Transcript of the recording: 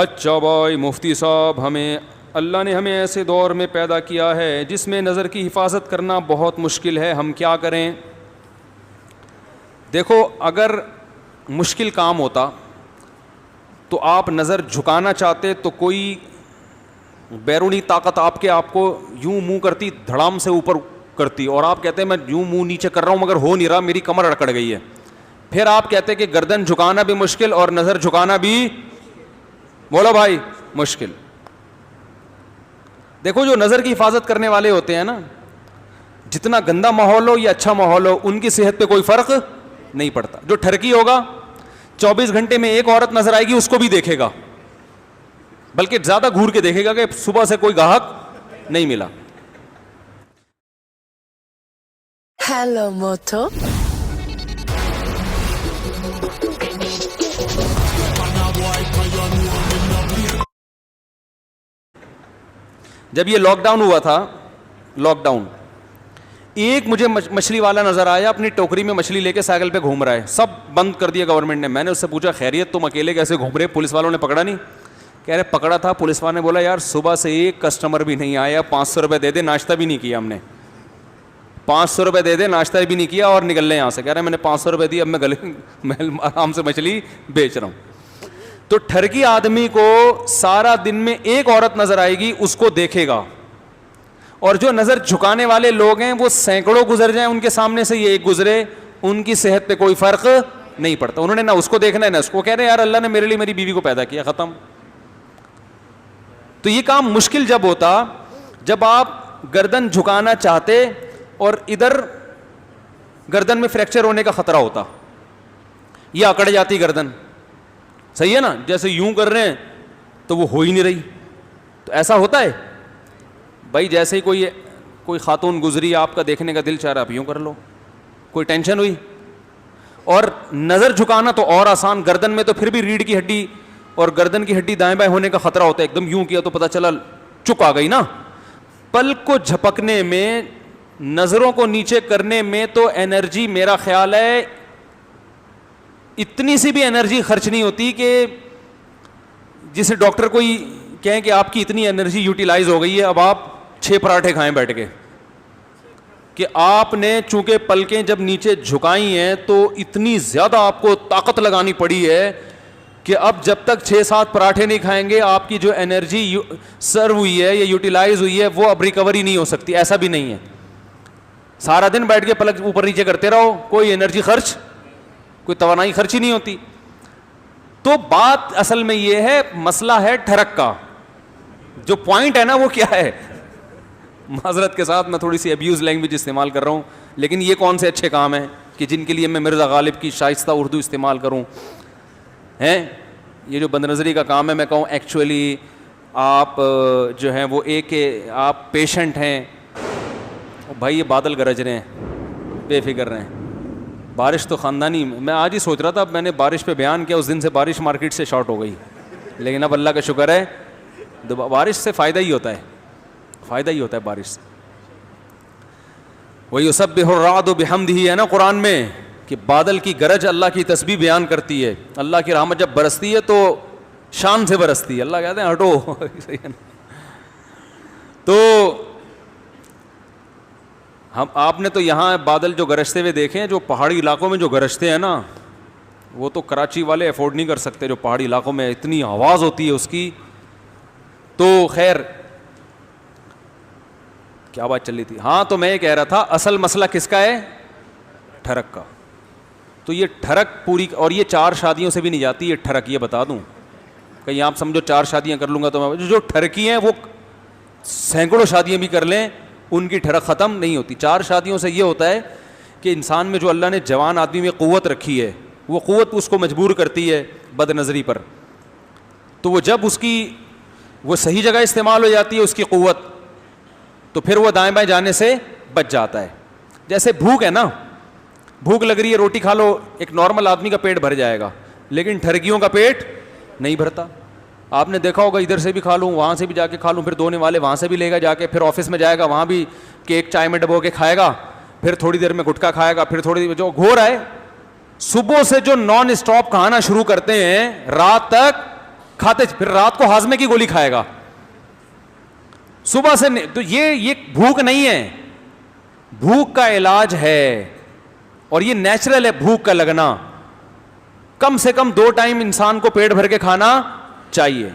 اچھا بھائی مفتی صاحب، اللہ نے ہمیں ایسے دور میں پیدا کیا ہے جس میں نظر کی حفاظت کرنا بہت مشکل ہے، ہم کیا کریں؟ دیکھو، اگر مشکل کام ہوتا تو آپ نظر جھکانا چاہتے تو کوئی بیرونی طاقت آپ کو یوں منہ کرتی، دھڑام سے اوپر کرتی، اور آپ کہتے ہیں میں یوں منہ نیچے کر رہا ہوں مگر ہو نہیں رہا، میری کمر اکڑ گئی ہے. پھر آپ کہتے کہ گردن جھکانا بھی مشکل اور نظر جھکانا بھی، بولو بھائی، مشکل. دیکھو، جو نظر کی حفاظت کرنے والے ہوتے ہیں نا، جتنا گندا ماحول ہو یا اچھا ماحول ہو، ان کی صحت پہ کوئی فرق نہیں پڑتا. جو ٹھرکی ہوگا 24 گھنٹے میں ایک عورت نظر آئے گی، اس کو بھی دیکھے گا، بلکہ زیادہ گھور کے دیکھے گا کہ صبح سے کوئی گاہک نہیں ملا. Hello Moto. جب یہ لاک ڈاؤن ہوا تھا، لاک ڈاؤن، ایک مجھے مچھلی والا نظر آیا، اپنی ٹوکری میں مچھلی لے کے سائیکل پہ گھوم رہا ہے. سب بند کر دیا گورنمنٹ نے. میں نے اس سے پوچھا خیریت، تم اکیلے کیسے گھوم رہے؟ پولیس والوں نے پکڑا نہیں؟ کہہ رہے پکڑا تھا. پولیس والوں نے بولا یار صبح سے ایک کسٹمر بھی نہیں آیا، 500 روپے دے دے، ناشتہ بھی نہیں کیا ہم نے، 500 روپے دے دے، ناشتہ بھی نہیں کیا اور نکل لیں یہاں سے. کہہ رہے میں نے 500 روپے دی، اب میں میں آرام سے مچھلی بیچ رہا ہوں. تو ٹھرکی آدمی کو سارا دن میں ایک عورت نظر آئے گی، اس کو دیکھے گا. اور جو نظر جھکانے والے لوگ ہیں وہ سینکڑوں گزر جائیں ان کے سامنے سے، یہ ایک گزرے، ان کی صحت پہ کوئی فرق نہیں پڑتا. انہوں نے نہ اس کو دیکھنا ہے نہ اس کو. کہہ رہے یار اللہ نے میرے لیے میری بیوی کو پیدا کیا، ختم. تو یہ کام مشکل جب ہوتا جب آپ گردن جھکانا چاہتے اور ادھر گردن میں فریکچر ہونے کا خطرہ ہوتا، یہ اکڑ جاتی گردن. صحیح ہے نا؟ جیسے یوں کر رہے ہیں تو وہ ہو ہی نہیں رہی. تو ایسا ہوتا ہے بھائی، جیسے ہی کوئی خاتون گزری، آپ کا دیکھنے کا دل چاہ رہا آپ یوں کر لو، کوئی ٹینشن ہوئی. اور نظر جھکانا تو اور آسان، گردن میں تو پھر بھی ریڑھ کی ہڈی اور گردن کی ہڈی دائیں بائیں ہونے کا خطرہ ہوتا ہے. ایک دم یوں کیا تو پتہ چلا چک آ گئی نا. پلک کو جھپکنے میں، نظروں کو نیچے کرنے میں تو انرجی، میرا خیال ہے اتنی سی بھی انرجی خرچ نہیں ہوتی کہ جسے ڈاکٹر کوئی کہیں کہ آپ کی اتنی انرجی یوٹیلائز ہو گئی ہے، اب آپ 6 پراٹھے کھائیں بیٹھ کے. کہ آپ نے چونکہ پلکیں جب نیچے جھکائی ہیں تو اتنی زیادہ آپ کو طاقت لگانی پڑی ہے کہ اب جب تک 6-7 پراٹھے نہیں کھائیں گے، آپ کی جو انرجی سرو ہوئی ہے یا یوٹیلائز ہوئی ہے وہ اب ریکوری نہیں ہو سکتی. ایسا بھی نہیں ہے. سارا دن بیٹھ کے پلک اوپر نیچے کرتے رہو، کوئی انرجی خرچ، کوئی توانائی خرچ ہی نہیں ہوتی. تو بات اصل میں یہ ہے، مسئلہ ہے ٹھرک کا. جو پوائنٹ ہے نا وہ کیا ہے؟ معذرت کے ساتھ میں تھوڑی سی ابیوز لینگویج استعمال کر رہا ہوں، لیکن یہ کون سے اچھے کام ہیں کہ جن کے لیے میں مرزا غالب کی شائستہ اردو استعمال کروں؟ ہیں یہ جو بد نظری کا کام ہے، میں کہوں ایکچولی آپ جو ہیں وہ ایک آپ پیشنٹ ہیں. بھائی یہ بادل گرج رہے ہیں، بے فکر رہے ہیں. بارش تو خاندانی، میں آج ہی سوچ رہا تھا، میں نے بارش پہ بیان کیا، اس دن سے بارش مارکیٹ سے شارٹ ہو گئی. لیکن اب اللہ کا شکر ہے، بارش سے فائدہ ہی ہوتا ہے، فائدہ ہی ہوتا ہے بارش سے. وَيُسَبِّحُ الرَّعْدُ بِحَمْدِهِ ہے نا قرآن میں، کہ بادل کی گرج اللہ کی تسبیح بیان کرتی ہے. اللہ کی رحمت جب برستی ہے تو شان سے برستی ہے. اللہ کہتے ہیں ہٹو. تو آپ نے تو یہاں بادل جو گرجتے ہوئے دیکھے ہیں، جو پہاڑی علاقوں میں جو گرجتے ہیں نا، وہ تو کراچی والے افورڈ نہیں کر سکتے. جو پہاڑی علاقوں میں اتنی آواز ہوتی ہے اس کی. تو خیر کیا بات چل رہی تھی؟ ہاں، تو میں یہ کہہ رہا تھا اصل مسئلہ کس کا ہے؟ ٹھرک کا. تو یہ ٹھرک پوری، اور یہ 4 شادیوں سے بھی نہیں جاتی یہ ٹھرک. یہ بتا دوں، کہیں آپ سمجھو 4 شادیاں کر لوں گا تو جو ٹھرکی ہیں وہ سینکڑوں شادیاں بھی کر لیں، ان کی ٹھرک ختم نہیں ہوتی. 4 شادیوں سے یہ ہوتا ہے کہ انسان میں جو اللہ نے جوان آدمی میں قوت رکھی ہے، وہ قوت اس کو مجبور کرتی ہے بد نظری پر. تو وہ جب اس کی وہ صحیح جگہ استعمال ہو جاتی ہے اس کی قوت، تو پھر وہ دائیں بائیں جانے سے بچ جاتا ہے. جیسے بھوک ہے نا، بھوک لگ رہی ہے، روٹی کھا لو، ایک نارمل آدمی کا پیٹ بھر جائے گا، لیکن ٹھرکیوں کا پیٹ نہیں بھرتا. آپ نے دیکھا ہوگا، ادھر سے بھی کھا لوں، وہاں سے بھی جا کے کھا لوں، پھر دھونے والے وہاں سے بھی لے گا جا کے، پھر آفس میں جائے گا، وہاں بھی کیک چائے میں ڈبو کے کھائے گا، پھر تھوڑی دیر میں گٹکا کھائے گا، پھر تھوڑی دیر جو گھور ہے. صبح سے جو نان اسٹاپ کھانا شروع کرتے ہیں، رات تک کھاتے پھر رات کو ہاضمے کی گولی کھائے گا صبح سے تو یہ بھوک نہیں ہے, بھوک کا علاج ہے, اور یہ نیچرل ہے بھوک کا لگنا. کم سے کم 2 ٹائم انسان کو پیٹ بھر کے کھانا چاہیے.